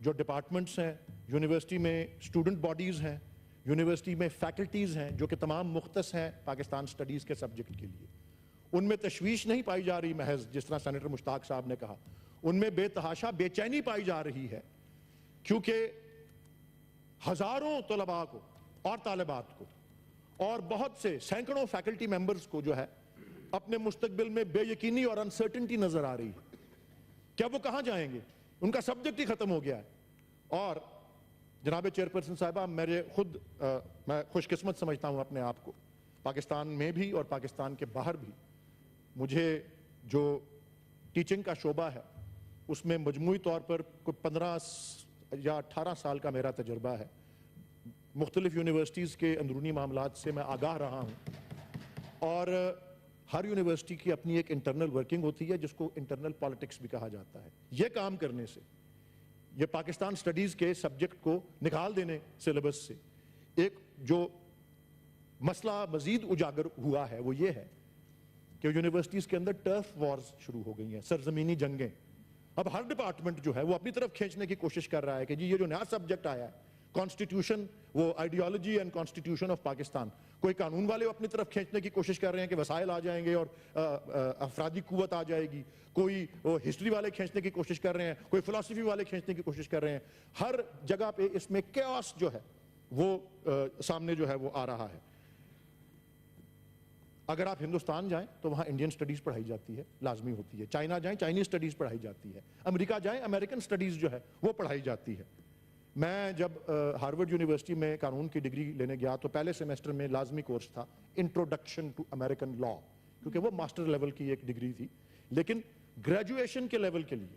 جو ڈپارٹمنٹس ہیں یونیورسٹی میں، اسٹوڈنٹ باڈیز ہیں یونیورسٹی میں، فیکلٹیز ہیں جو کہ تمام مختص ہیں پاکستان سٹڈیز کے سبجیکٹ کے لیے، ان میں تشویش نہیں پائی جا رہی محض جس طرح سینیٹر مشتاق صاحب نے کہا، ان میں بے تحاشا بے چینی پائی جا رہی ہے، کیونکہ ہزاروں طلباء کو اور طالبات کو اور بہت سے سینکڑوں فیکلٹی ممبرز کو جو ہے اپنے مستقبل میں بے یقینی اور انسرٹنٹی نظر آ رہی ہے. کیا وہ کہاں جائیں گے؟ ان کا سبجیکٹ ہی ختم ہو گیا ہے. اور جناب چیئرپرسن صاحبہ، میں خوش قسمت سمجھتا ہوں اپنے آپ کو، پاکستان میں بھی اور پاکستان کے باہر بھی مجھے جو ٹیچنگ کا شعبہ ہے اس میں مجموعی طور پر کوئی 15 یا 18 سال کا میرا تجربہ ہے. مختلف یونیورسٹیز کے اندرونی معاملات سے میں آگاہ رہا ہوں، اور ہر یونیورسٹی کی اپنی ایک انٹرنل ورکنگ ہوتی ہے جس کو انٹرنل پالیٹکس بھی کہا جاتا ہے. یہ کام کرنے سے، یہ پاکستان سٹڈیز کے سبجیکٹ کو نکال دینے سلیبس سے، ایک جو مسئلہ مزید اجاگر ہوا ہے وہ یہ ہے کہ یونیورسٹیز کے اندر ٹرف وارز شروع ہو گئی ہیں، سرزمینی جنگیں. اب ہر ڈپارٹمنٹ جو ہے وہ اپنی طرف کھینچنے کی کوشش کر رہا ہے کہ جی یہ جو نیا سبجیکٹ آیا ہے کانسٹیٹیوشن، وہ ideology and constitution of Pakistan, کوئی قانون والے اپنی طرف کھینچنے کی کوشش کر رہے ہیں کہ وسائل آ جائیں گے اور افرادی قوت آ جائے گی، کوئی ہسٹری والے کھینچنے کی کوشش کر رہے ہیں، کوئی فلسفی والے کھینچنے کی کوشش کر رہے ہیں. ہر جگہ پہ اس میں کیوس جو ہے وہ سامنے جو ہے وہ آ رہا ہے. اگر آپ ہندوستان جائیں تو وہاں انڈین سٹڈیز پڑھائی جاتی ہے، لازمی ہوتی ہے. چائنا جائیں چائنیز سٹڈیز پڑھائی جاتی ہے. امریکہ جائیں امریکن سٹڈیز جو ہے وہ پڑھائی جاتی ہے. میں جب ہارورڈ یونیورسٹی میں قانون کی ڈگری لینے گیا تو پہلے سیمیسٹر میں لازمی کورس تھا انٹروڈکشن ٹو امریکن لا، کیونکہ وہ ماسٹر لیول کی ایک ڈگری تھی. لیکن گریجویشن کے لیول کے لیے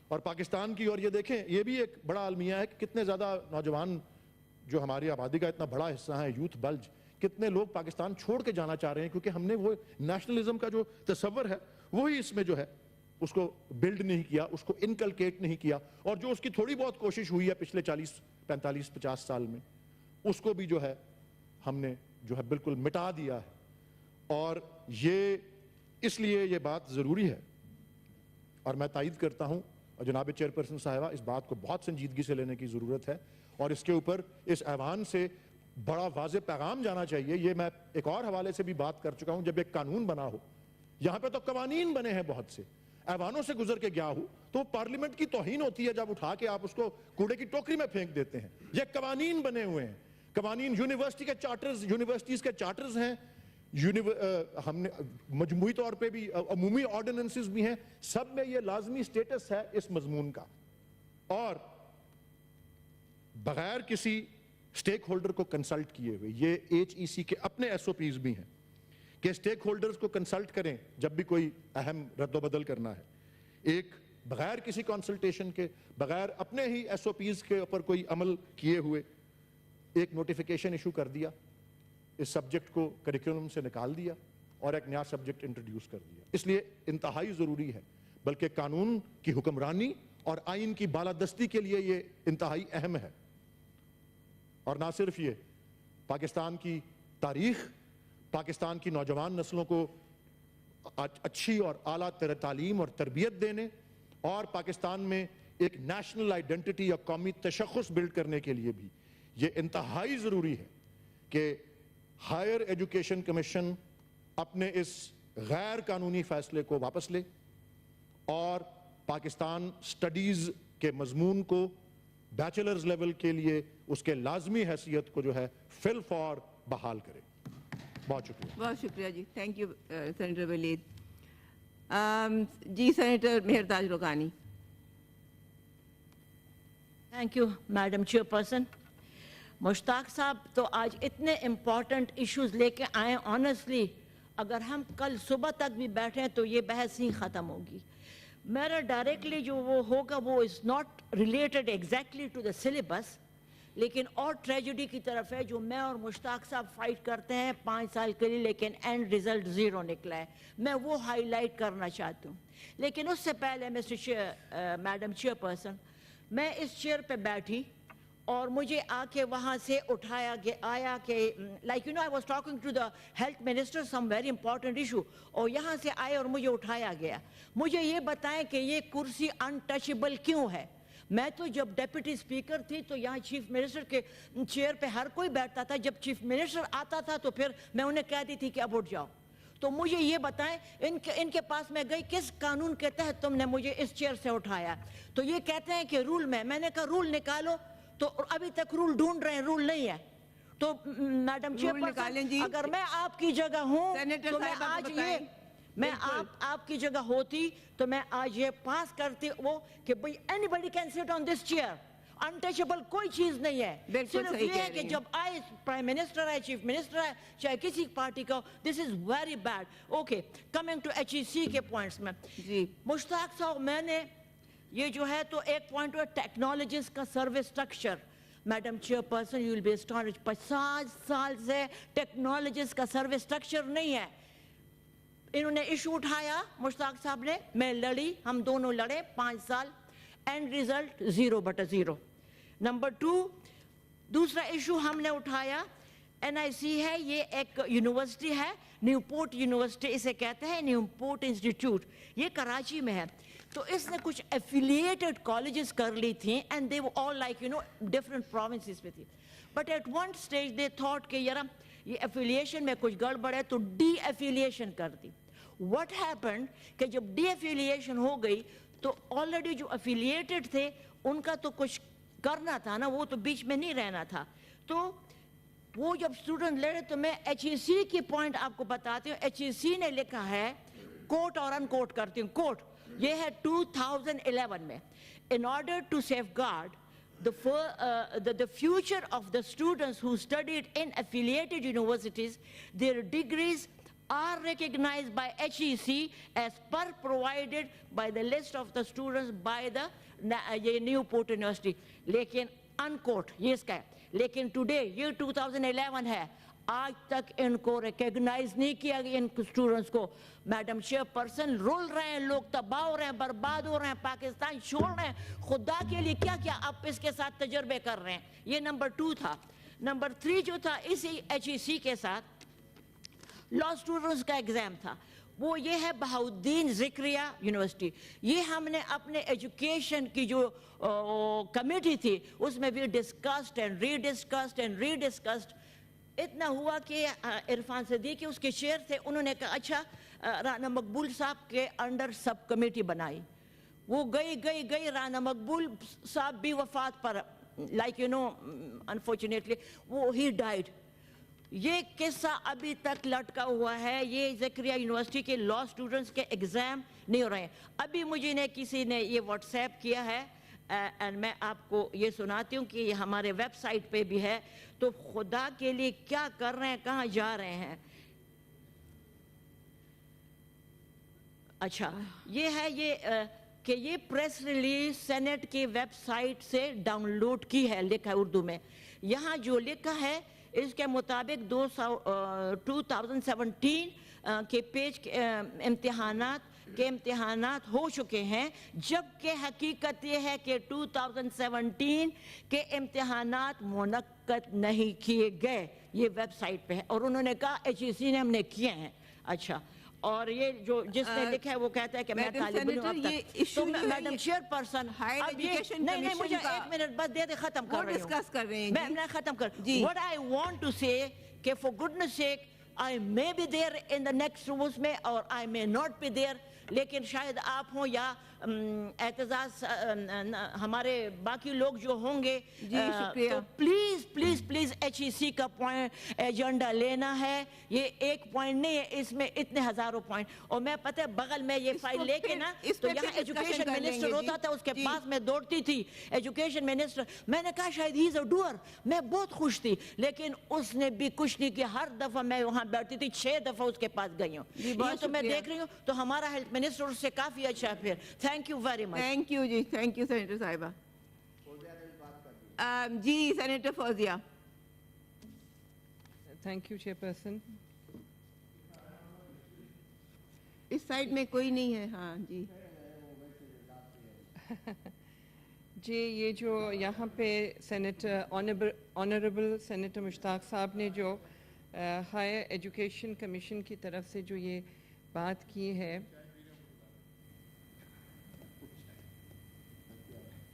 اور پاکستان کی، اور یہ دیکھیں یہ بھی ایک بڑا المیہ ہے کہ کتنے زیادہ نوجوان جو ہماری آبادی کا اتنا بڑا حصہ ہے، یوتھ بلج، کتنے لوگ پاکستان چھوڑ کے جانا چاہ رہے ہیں کیونکہ ہم نے وہ نیشنلزم کا جو تصور ہے وہی اس میں جو ہے اس کو بلڈ نہیں کیا، اس کو انکلکیٹ نہیں کیا، اور جو اس کی تھوڑی بہت کوشش ہوئی ہے پچھلے 40 45 50 سال میں اس کو بھی جو ہے ہم نے جو ہے بالکل مٹا دیا ہے. اور یہ اس لیے یہ بات ضروری ہے اور میں تائید کرتا ہوں، اور جناب چیئرپرسن صاحبہ اس بات کو بہت سنجیدگی سے لینے کی ضرورت ہے اور اس کے اوپر اس ایوان سے بڑا واضح پیغام جانا چاہیے. یہ میں ایک اور حوالے سے بھی بات کر چکا ہوں، جب ایک قانون بنا ہو، یہاں پہ تو قوانین بنے ہیں بہت سے، ایوانوں سے گزر کے گیا ہو تو پارلیمنٹ کی توہین ہوتی ہے جب اٹھا کے آپ اس کو کوڑے کی ٹوکری میں پھینک دیتے ہیں. یہ قوانین بنے ہوئے ہیں، قوانین یونیورسٹی کے چارٹرز، یونیورسٹیز کے چارٹرز ہیں، ہم نے مجموعی طور پہ بھی عمومی آرڈیننسز بھی ہیں، سب میں یہ لازمی سٹیٹس ہے اس مضمون کا. اور بغیر کسی سٹیک ہولڈر کو کنسلٹ کیے ہوئے، یہ ایچ ای سی کے اپنے ایس او پیز بھی ہیں کہ سٹیک ہولڈرز کو کنسلٹ کریں جب بھی کوئی اہم رد و بدل کرنا ہے. ایک بغیر کسی کنسلٹیشن کے، بغیر اپنے ہی ایس او پیز کے اوپر کوئی عمل کیے ہوئے ایک نوٹیفیکیشن ایشو کر دیا، اس سبجیکٹ کو کریکولم سے نکال دیا اور ایک نیا سبجیکٹ انٹروڈیوس کر دیا. اس لیے انتہائی ضروری ہے، بلکہ قانون کی حکمرانی اور آئین کی بالادستی کے لیے یہ انتہائی اہم ہے. اور نہ صرف یہ، پاکستان کی تاریخ، پاکستان کی نوجوان نسلوں کو اچھی اور اعلیٰ تعلیم اور تربیت دینے اور پاکستان میں ایک نیشنل آئیڈینٹی یا قومی تشخص بلڈ کرنے کے لیے بھی یہ انتہائی ضروری ہے کہ ہائر ایجوکیشن کمیشن اپنے اس غیر قانونی فیصلے کو واپس لے اور پاکستان سٹڈیز کے مضمون کو بیچلرز لیول کے لیے اس کے لازمی حیثیت کو جو ہے فی الفور بحال کرے. بہت شکریہ. بہت شکریہ جی، تھینک یو سینیٹر ولید. جی senator Mehrtaj Roghani. Thank you madam chairperson. Mushtaq صاحب تو آج اتنے امپورٹنٹ ایشوز لے کے آئے، آنیسٹلی اگر ہم کل صبح تک بھی بیٹھیں تو یہ بحث ہی ختم ہوگی. میرا ڈائریکٹلی جو وہ ہوگا وہ is not related exactly to the syllabus, لیکن اور ٹریجڈی کی طرف ہے جو میں اور مشتاق صاحب فائٹ کرتے ہیں 5 سال کے لیے، لیکن اینڈ ریزلٹ 0 نکلا ہے. میں وہ ہائی لائٹ کرنا چاہتی ہوں. لیکن اس سے پہلے میڈم چیئر پرسن، میں اس چیئر پہ بیٹھی اور مجھے آ کے وہاں سے اٹھایا آیا کہ like I was talking to the health minister some very important issue, اور یہاں سے آئے اور مجھے اٹھایا گیا. مجھے یہ بتائیں کہ یہ کرسی انٹچبل کیوں ہے؟ میں تو جب ڈیپٹی اسپیکر تھی تو یہاں چیف منسٹر کے چیئر پہ ہر کوئی بیٹھتا تھا. جب چیف منسٹر آتا تھا تو پھر میں انہیں کہتی تھی کہ اب اٹھ جاؤ. تو مجھے یہ بتائیں ان کے پاس میں گئی, کس قانون کے تحت تم نے مجھے اس چیئر سے اٹھایا؟ تو یہ کہتے ہیں کہ رول میں نے کہا رول نکالو, تو ابھی تک رول ڈھونڈ رہے ہیں, رول نہیں ہے. تو میڈم چیئر پرسن, اگر میں آپ کی جگہ ہوں تو میں آج یہ میں آپ کی جگہ ہوتی تو میں آج یہ پاس کرتی وہ کہ بھئی anybody can sit on this chair, untouchable کوئی چیز نہیں ہے. صرف یہ ہے کہ جب آئے پرائم منسٹر آئے, چیف منسٹر آئے, چاہے کسی پارٹی کا, this is very bad. Okay, coming to HEC کے پوائنٹس میں. مشتاق صاحب, میں نے یہ جو ہے تو ایک پوائنٹ ہوا ٹیکنالوجیز کا service structure. Madam chairperson, you will be start, 50 سال سے ٹیکنالوجیز کا سروس اسٹرکچر نہیں ہے. انہوں نے ایشو اٹھایا مشتاق صاحب نے, میں لڑی, ہم دونوں لڑے 5 سال, اینڈ ریزلٹ 0/0. نمبر 2, دوسرا ایشو ہم نے اٹھایا, NIC ہے, یہ ایک یونیورسٹی ہے, نیوپورٹ یونیورسٹی اسے کہتے ہیں, نیوپورٹ انسٹیٹیوٹ, یہ کراچی میں ہے. تو اس نے کچھ ایفیلیٹڈ کالجز کر لی تھیں, and they all like different provinces میں تھی. But at one stage they thought کہ یار یہ ایفیلیشن میں کچھ گڑبڑ ہے, تو ڈی ایفیلیشن کر دی. واٹ ہیپنڈ کہ جب ڈی ایفیلیشن ہو گئی تو آلریڈی جو ایفیلیٹڈ تھے ان کا تو کچھ کرنا تھا نا, وہ تو بیچ میں نہیں رہنا تھا. تو وہ جب اسٹوڈنٹ لڑے تو میں HEC کی پوائنٹ آپ کو بتاتی ہوں. HEC نے لکھا ہے, کوٹ اور ان کوٹ کرتی ہوں, کوٹ یہ ہے 2011 میں, in order to safeguard the future of the students who studied in affiliated universities, their degrees are recognized by HEC as per provided by the list of the students by the Newport University. لیکن unquote یہ اس کا ہے, لیکن today یہ 2011 ہے, آج تک ان کو ریکگنائز نہیں کیا گیا ان اسٹوڈنٹس کو. میڈم چیئر پرسن, رول رہے ہیں لوگ, تباہ ہو رہے ہیں, برباد ہو رہے ہیں, پاکستان چھوڑ رہے ہیں. خدا کے لیے کیا کیا آپ اس کے ساتھ تجربے کر رہے ہیں. یہ نمبر 2 تھا. نمبر 3 جو تھا اسی HEC کے ساتھ لا اسٹوڈنٹس کا ایگزام تھا, وہ یہ ہے بہاؤالدین ذکریہ یونیورسٹی. یہ ہم نے اپنے ایجوکیشن کی جو کمیٹی تھی اس میں بھی discussed and rediscussed and rediscussed. اتنا ہوا کہ عرفان صدیقی اس کے چیئر تھے, انہوں نے کہا اچھا رانا مقبول صاحب کے انڈر سب کمیٹی بنائی. وہ گئی رانا مقبول صاحب بھی وفات پر, لائک انفارچونیٹلی وہ ہی ڈائیڈ. یہ قصہ ابھی تک لٹکا ہوا ہے. یہ ذکریہ یونیورسٹی کے لا اسٹوڈنٹس کے ایگزام نہیں ہو رہے ہیں. ابھی مجھے نے کسی نے یہ واٹس ایپ کیا ہے, اینڈ میں آپ کو یہ سناتی ہوں کہ یہ ہمارے ویب سائٹ پہ بھی ہے. تو خدا کے لیے کیا کر رہے ہیں, کہاں جا رہے ہیں. اچھا یہ ہے یہ کہ یہ پریس ریلیز سینٹ کی ویب سائٹ سے ڈاؤن لوڈ کی ہے, لکھا ہے اردو میں. یہاں جو لکھا ہے اس کے مطابق 2017 کے پیج امتحانات ہو چکے ہیں, جبکہ حقیقت یہ ہے کہ 2017 کے امتحانات منعقد نہیں کیے گئے. یہ ویب سائٹ پہ ہے, اور انہوں نے کہا HEC نے ہم نے کیے ہیں. اچھا, اور یہ جو جس نے لکھا ہے وہ کہتا ہے کہ میں طالب علم اب تک. تو میڈم چیئر پرسن, نہیں مجھے 1 منٹ بس دے ختم کر رہی ہوں, میں ختم کر. What I want to say کہ for goodness sake I may be there in the next rules میں, or I may not be there, لیکن شاید آپ ہوں یا اعتزاز ہمارے باقی لوگ جو ہوں گے, تو پلیز پلیز پلیز HEC کا پوائنٹ ایجنڈا لینا ہے. یہ ایک پوائنٹ نہیں ہے, اس میں اتنے ہزاروں پوائنٹ. اور میں پتہ ہے بغل میں یہ فائل لے کے نا, تو یہاں ایجوکیشن منسٹر ہوتا تھا, اس کے پاس میں دوڑتی تھی. ایجوکیشن منسٹر, میں نے کہا شاید ہی از اے ڈوئر, میں بہت خوش تھی, لیکن اس نے بھی کچھ نہیں کیا. ہر دفعہ میں وہاں بیٹھتی تھی, 6 دفعہ اس کے پاس گئی ہوں. یہ تو میں دیکھ رہی ہوں, تو ہمارا ہیلتھ منسٹر اس سے کافی اچھا ہے. پھر thank you very much. Thank you جی, تھینک یو سینیٹر صاحبہ. جی senator Fauzia. Thank you chairperson. اس سائڈ میں کوئی نہیں ہے. ہاں جی جی, یہ جو یہاں پہ سینیٹر آنریبل سینیٹر مشتاق صاحب نے جو ہائر ایجوکیشن کمیشن کی طرف سے جو یہ بات کی ہے,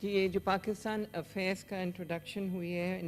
جی یہ جو پاکستان افیئرس کا انٹروڈکشن ہوئی ہے